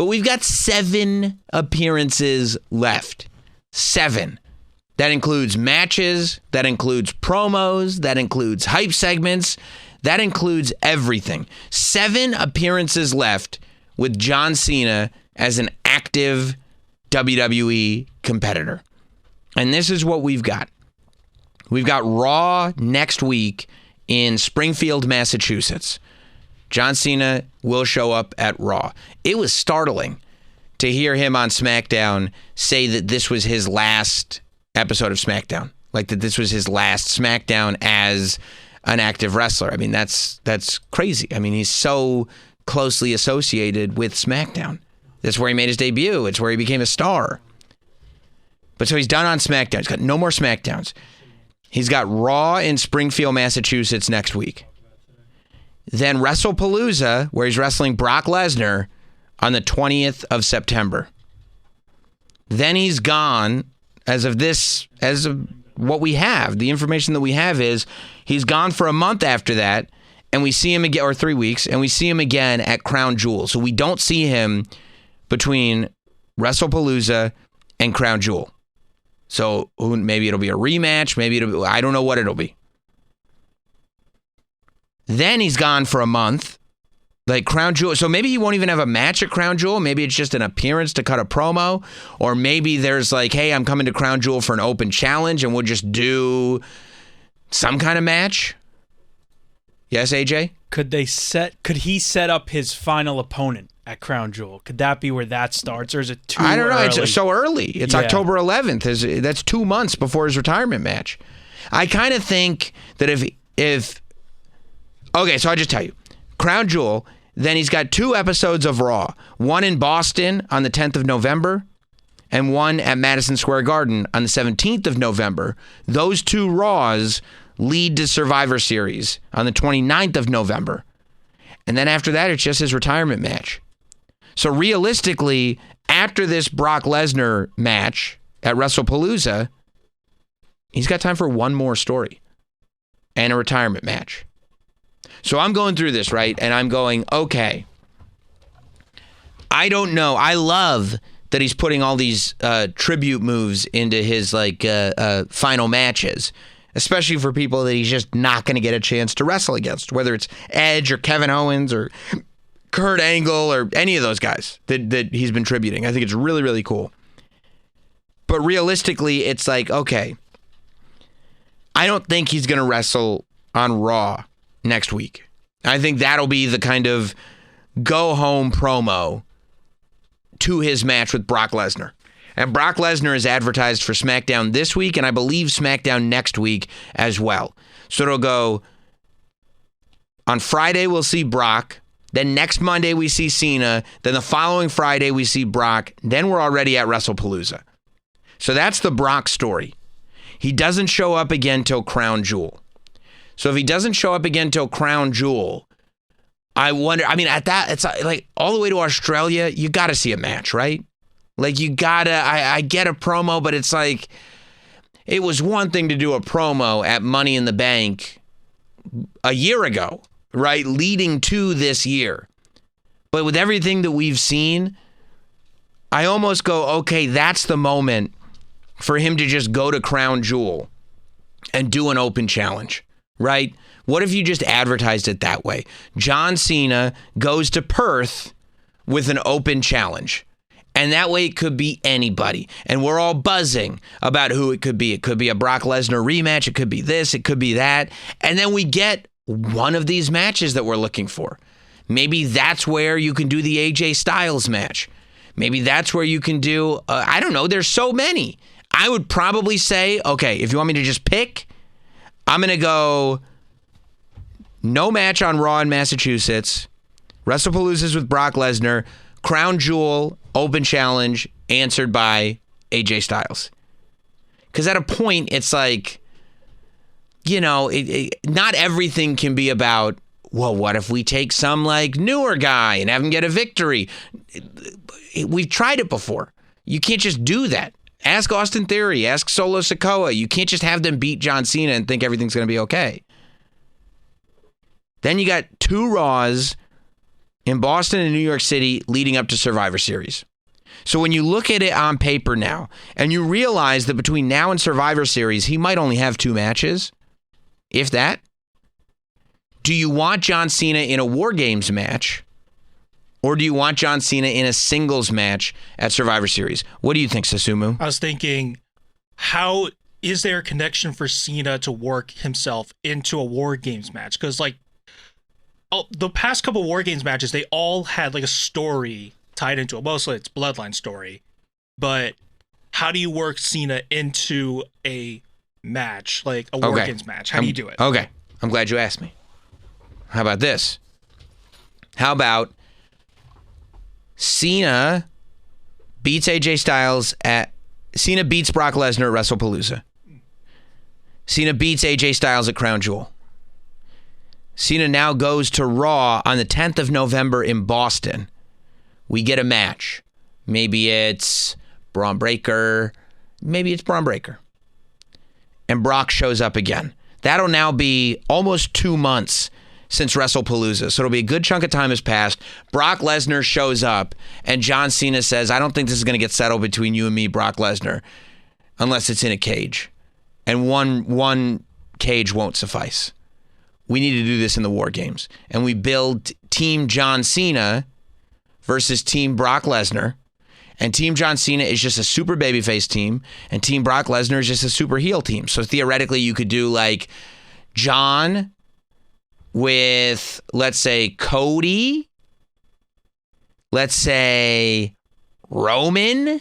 But we've got 7 appearances left. 7. That includes matches, that includes promos, that includes hype segments, that includes everything. 7 appearances left with John Cena as an active WWE competitor. And this is what we've got. We've got Raw next week in Springfield, Massachusetts. John Cena will show up at Raw. It was startling to hear him on SmackDown say that this was his last episode of SmackDown. Like that this was his last SmackDown as an active wrestler. I mean, that's crazy. I mean, he's so closely associated with SmackDown. That's where he made his debut. It's where he became a star. But so he's done on SmackDown. He's got no more SmackDowns. He's got Raw in Springfield, Massachusetts next week. Then WrestlePalooza, where he's wrestling Brock Lesnar on the 20th of September. Then he's gone as of what we have. The information that we have is he's gone for a month after that, and we see him again, or 3 weeks, and we see him again at Crown Jewel. So we don't see him between WrestlePalooza and Crown Jewel. So maybe it'll be a rematch. I don't know what it'll be. Then he's gone for a month, like Crown Jewel. So maybe he won't even have a match at Crown Jewel. Maybe it's just an appearance to cut a promo. Or maybe there's like, hey, I'm coming to Crown Jewel for an open challenge and we'll just do some kind of match. Yes, AJ? Could he set up his final opponent at Crown Jewel? Could that be where that starts, or is it too early? I don't know. It's so early. It's October 11th. That's 2 months before his retirement match. I kind of think that if okay, so I'll just tell you. Crown Jewel, then he's got 2 episodes of Raw. One in Boston on the 10th of November, and one at Madison Square Garden on the 17th of November. Those 2 Raws lead to Survivor Series on the 29th of November. And then after that, it's just his retirement match. So realistically, after this Brock Lesnar match at WrestlePalooza, he's got time for one more story and a retirement match. So I'm going through this, right? And I'm going, okay, I don't know. I love that he's putting all these tribute moves into his final matches, especially for people that he's just not going to get a chance to wrestle against, whether it's Edge or Kevin Owens or Kurt Angle or any of those guys that he's been tributing. I think it's really, really cool. But realistically, it's like, okay, I don't think he's going to wrestle on Raw next week. I think that'll be the kind of go-home promo to his match with Brock Lesnar. And Brock Lesnar is advertised for SmackDown this week, and I believe SmackDown next week as well. So it'll go, on Friday we'll see Brock, then next Monday we see Cena, then the following Friday we see Brock, then we're already at WrestlePalooza. So that's the Brock story. He doesn't show up again till Crown Jewel. So if he doesn't show up again till Crown Jewel, I wonder, I mean, at that, it's like all the way to Australia, you got to see a match, right? Like you got to, I get a promo, but it's like, it was one thing to do a promo at Money in the Bank a year ago, right? Leading to this year. But with everything that we've seen, I almost go, okay, that's the moment for him to just go to Crown Jewel and do an open challenge, right? What if you just advertised it that way? John Cena goes to Perth with an open challenge. And that way it could be anybody. And we're all buzzing about who it could be. It could be a Brock Lesnar rematch. It could be this. It could be that. And then we get one of these matches that we're looking for. Maybe that's where you can do the AJ Styles match. Maybe that's where you can do, I don't know, there's so many. I would probably say, okay, if you want me to just pick, I'm going to go no match on Raw in Massachusetts, WrestlePaloozas with Brock Lesnar, Crown Jewel, open challenge, answered by AJ Styles. Because at a point, it's like, you know, not everything can be about, well, what if we take some like newer guy and have him get a victory? We've tried it before. You can't just do that. Ask Austin Theory, ask Solo Sikoa. You can't just have them beat John Cena and think everything's going to be okay. Then you got 2 Raws in Boston and New York City leading up to Survivor Series. So when you look at it on paper now, and you realize that between now and Survivor Series, he might only have 2 matches, if that. Do you want John Cena in a War Games match, or do you want John Cena in a singles match at Survivor Series? What do you think, Susumu? I was thinking, how is there a connection for Cena to work himself into a War Games match? Because, like, the past couple War Games matches, they all had, like, a story tied into it. Mostly it's Bloodline story. But how do you work Cena into a match, like a War Games match? How do you do it? Okay, I'm glad you asked me. How about this? How about Cena beats AJ Styles Cena beats Brock Lesnar at WrestlePalooza. Cena beats AJ Styles at Crown Jewel. Cena now goes to Raw on the 10th of November in Boston. We get a match. Maybe it's Braun Breaker. Maybe it's Braun Breaker. And Brock shows up again. That'll now be almost 2 months since WrestlePalooza. So it'll be a good chunk of time has passed. Brock Lesnar shows up, and John Cena says, I don't think this is going to get settled between you and me, Brock Lesnar, unless it's in a cage. And one cage won't suffice. We need to do this in the War Games. And we build Team John Cena versus Team Brock Lesnar. And Team John Cena is just a super babyface team, and Team Brock Lesnar is just a super heel team. So theoretically, you could do like John with, let's say, Cody, let's say Roman,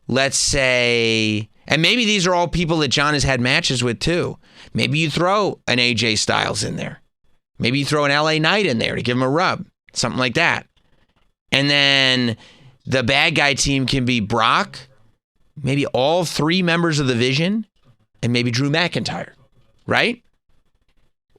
let's say, and maybe these are all people that John has had matches with too. Maybe you throw an AJ Styles in there. Maybe you throw an LA Knight in there to give him a rub, something like that. And then the bad guy team can be Brock, maybe all 3 members of the Vision, and maybe Drew McIntyre, right?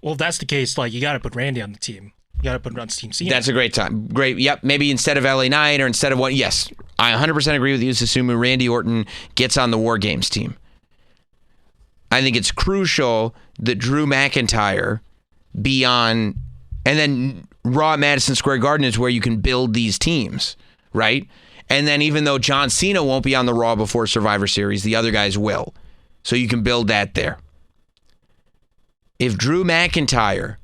Well, if that's the case, like, you got to put Randy on the team. You got to put him on Team Cena. That's a great time. Great. Yep. Maybe instead of LA Knight or instead of what? Yes. I 100% agree with you, Susumu. Randy Orton gets on the War Games team. I think it's crucial that Drew McIntyre be on, and then Raw at Madison Square Garden is where you can build these teams, right? And then even though John Cena won't be on the Raw before Survivor Series, the other guys will. So you can build that there. If Drew McIntyre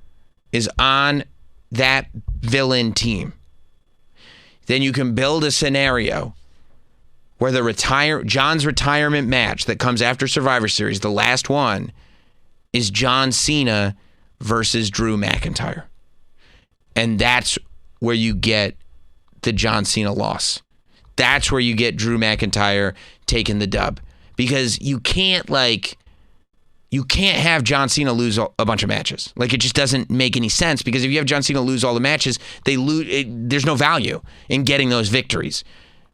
is on that villain team, then you can build a scenario where John's retirement match that comes after Survivor Series, the last one, is John Cena versus Drew McIntyre. And that's where you get the John Cena loss. That's where you get Drew McIntyre taking the dub. Because you can't have John Cena lose a bunch of matches. Like, it just doesn't make any sense, because if you have John Cena lose all the matches, there's no value in getting those victories,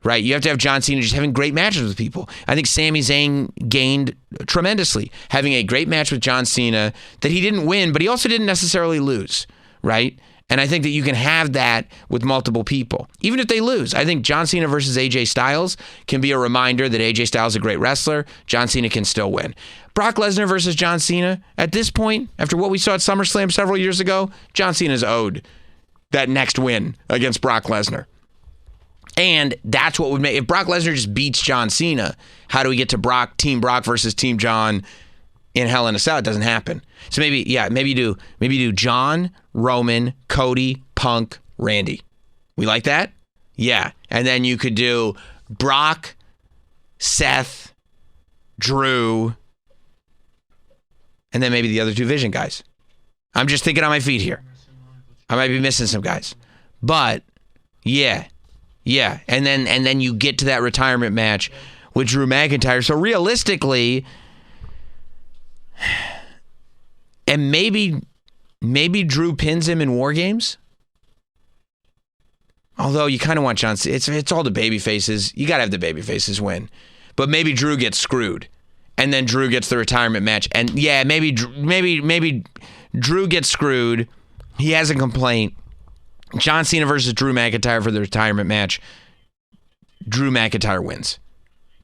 right? You have to have John Cena just having great matches with people. I think Sami Zayn gained tremendously having a great match with John Cena that he didn't win, but he also didn't necessarily lose, right? And I think that you can have that with multiple people. Even if they lose, I think John Cena versus AJ Styles can be a reminder that AJ Styles is a great wrestler. John Cena can still win. Brock Lesnar versus John Cena, at this point, after what we saw at SummerSlam several years ago, John Cena's owed that next win against Brock Lesnar. And that's what would make, if Brock Lesnar just beats John Cena, how do we get to Team Brock versus Team John in Hell in a Cell? It doesn't happen. So maybe do John, Roman, Cody, Punk, Randy. We like that? Yeah. And then you could do Brock, Seth, Drew, and then maybe the other 2 Vision guys. I'm just thinking on my feet here. I might be missing some guys. But yeah. And then you get to that retirement match with Drew McIntyre. So realistically, and maybe Drew pins him in War Games. Although you kind of want John Cena. It's all the baby faces. You got to have the baby faces win. But maybe Drew gets screwed. And then Drew gets the retirement match. And yeah, maybe Drew gets screwed. He has a complaint. John Cena versus Drew McIntyre for the retirement match. Drew McIntyre wins.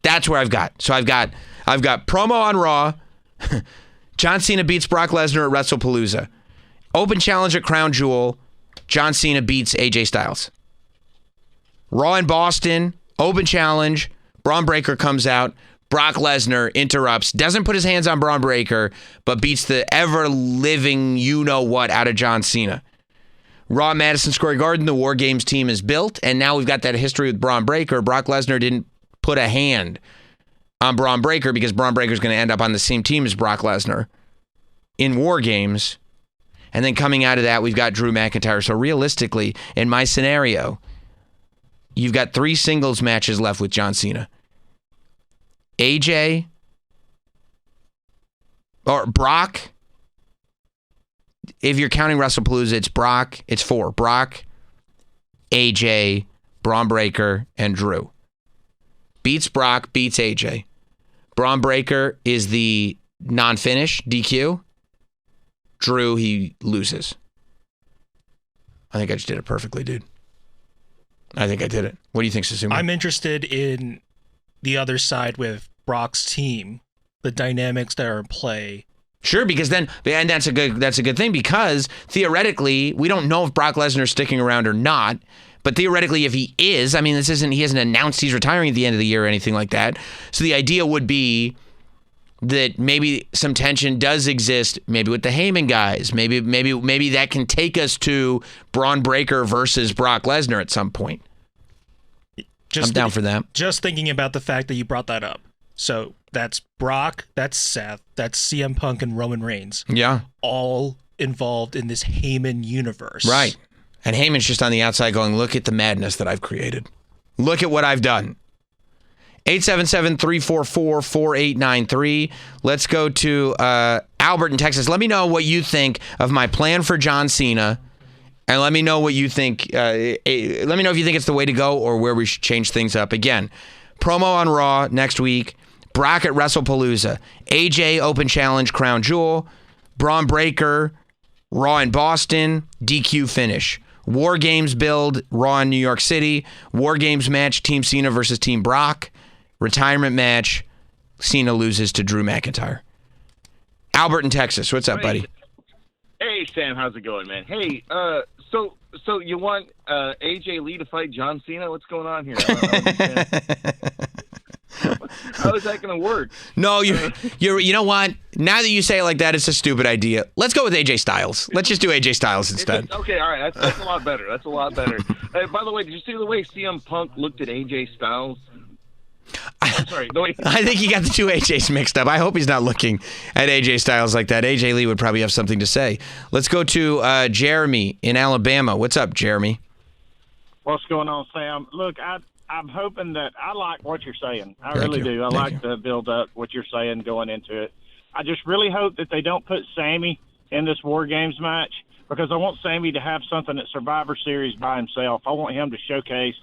That's where I've got. So I've got promo on Raw. John Cena beats Brock Lesnar at WrestlePalooza. Open challenge at Crown Jewel. John Cena beats AJ Styles. Raw in Boston, open challenge. Braun Breaker comes out. Brock Lesnar interrupts, doesn't put his hands on Braun Breaker, but beats the ever-living you-know-what out of John Cena. Raw at Madison Square Garden, the War Games team is built, and now we've got that history with Braun Breaker. Brock Lesnar didn't put a hand on Braun Breaker because Braun Breaker's going to end up on the same team as Brock Lesnar in War Games. And then coming out of that, we've got Drew McIntyre. So realistically, in my scenario, you've got 3 singles matches left with John Cena. AJ or Brock. If you're counting WrestlePalooza, it's Brock. It's 4. Brock, AJ, Braun Breaker, and Drew. Beats Brock, beats AJ. Braun Breaker is the non-finish, DQ. Drew, he loses. I think I just did it perfectly, dude. I think I did it. What do you think, Susumu? I'm interested in the other side with Brock's team, the dynamics that are in play. Sure, because then, and that's a good thing, because theoretically, we don't know if Brock Lesnar's sticking around or not, but theoretically, if he is, I mean, he hasn't announced he's retiring at the end of the year or anything like that. So the idea would be that maybe some tension does exist, maybe with the Heyman guys. Maybe that can take us to Braun Breaker versus Brock Lesnar at some point. I'm down for that. Just thinking about the fact that you brought that up. So that's Brock, that's Seth, that's CM Punk and Roman Reigns. Yeah. All involved in this Heyman universe. Right. And Heyman's just on the outside going, look at the madness that I've created. Look at what I've done. 877-344-4893. Let's go to Albert in Texas. Let me know what you think of my plan for John Cena. And let me know what you think. Let me know if you think it's the way to go or where we should change things up. Again, promo on Raw next week. Brock at WrestlePalooza. AJ Open Challenge Crown Jewel. Braun Breaker Raw in Boston. DQ finish. War Games build Raw in New York City. War Games match Team Cena versus Team Brock. Retirement match Cena loses to Drew McIntyre. Albert in Texas. What's up, buddy? Hey, Sam. How's it going, man? Hey, so you want AJ Lee to fight John Cena? What's going on here? How is that going to work? No, you know what? Now that you say it like that, it's a stupid idea. Let's go with AJ Styles. Let's just do AJ Styles instead. Okay, all right. That's a lot better. That's a lot better. By the way, did you see the way CM Punk looked at AJ Styles? I'm sorry. I think he got the two AJs mixed up. I hope he's not looking at AJ Styles like that. AJ Lee would probably have something to say. Let's go to Jeremy in Alabama. What's up, Jeremy? What's going on, Sam? Look, I'm hoping that I like what you're saying. I really do. I like to build up what you're saying going into it. I just really hope that they don't put Sammy in this War Games match, because I want Sammy to have something at Survivor Series by himself. I want him to showcase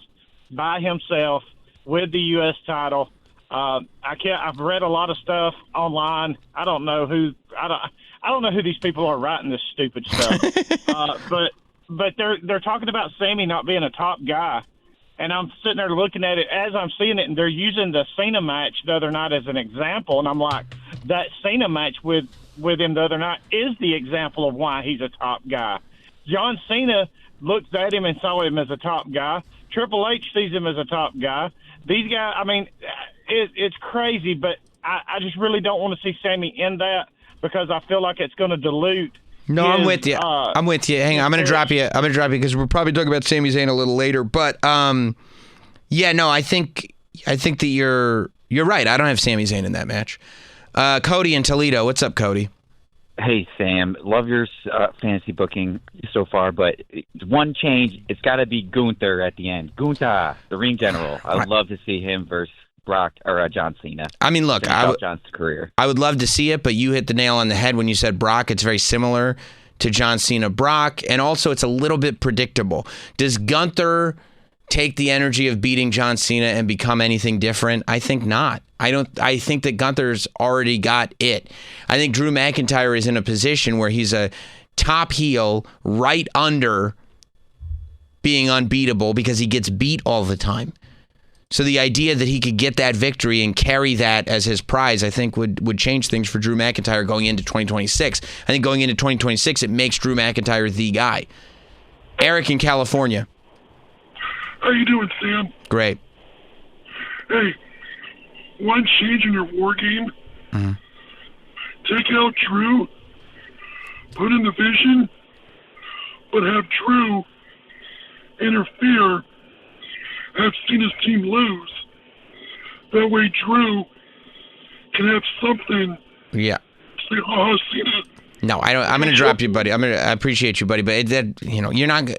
by himself with the U.S. title. I've read a lot of stuff online. I don't know who these people are writing this stupid stuff. But they're talking about Sammy not being a top guy. And I'm sitting there looking at it as I'm seeing it, and they're using the Cena match the other night as an example. And I'm like, that Cena match with him the other night is the example of why he's a top guy. John Cena looked at him and saw him as a top guy. Triple H sees him as a top guy. These guys, I mean, it's crazy, but I just really don't want to see Sammy in that, because I feel like it's going to dilute. No, I'm with you. I'm with you. Hang on, I'm gonna drop you because we're probably talking about Sami Zayn a little later. But yeah, no, I think that you're right. I don't have Sami Zayn in that match. Cody in Toledo. What's up, Cody? Hey, Sam. Love your fantasy booking so far, but one change, it's got to be Gunther at the end. Gunther, the ring general. I would love to see him versus Brock or John Cena. I mean, look, John's career. I would love to see it, but you hit the nail on the head when you said Brock. It's very similar to John Cena Brock, and also it's a little bit predictable. Does Gunther take the energy of beating John Cena and become anything different? I think not. I think that Gunther's already got it. I think Drew McIntyre is in a position where he's a top heel right under being unbeatable because he gets beat all the time. So the idea that he could get that victory and carry that as his prize, I think would change things for Drew McIntyre going into 2026. I think going into 2026, it makes Drew McIntyre the guy. Eric in California. How you doing, Sam? Great. Hey, one change in your war game. Mm-hmm. Take out Drew, put in the Vision, but have Drew interfere, have Cena's team lose. That way Drew can have something. Yeah. Say, oh, Cena. No, I don't. I'm going to drop you, buddy. I appreciate you, buddy, but you're not.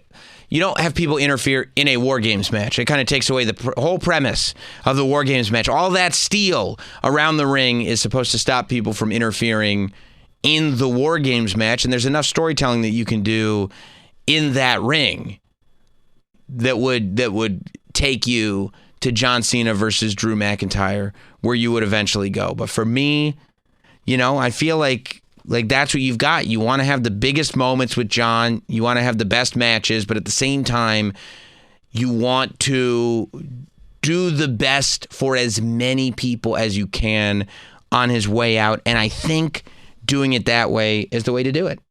You don't have people interfere in a War Games match. It kind of takes away the whole premise of the War Games match. All that steel around the ring is supposed to stop people from interfering in the War Games match, and there's enough storytelling that you can do in that ring that would take you to John Cena versus Drew McIntyre, where you would eventually go. But for me, I feel like that's what you've got. You want to have the biggest moments with John. You want to have the best matches, but at the same time, you want to do the best for as many people as you can on his way out. And I think doing it that way is the way to do it.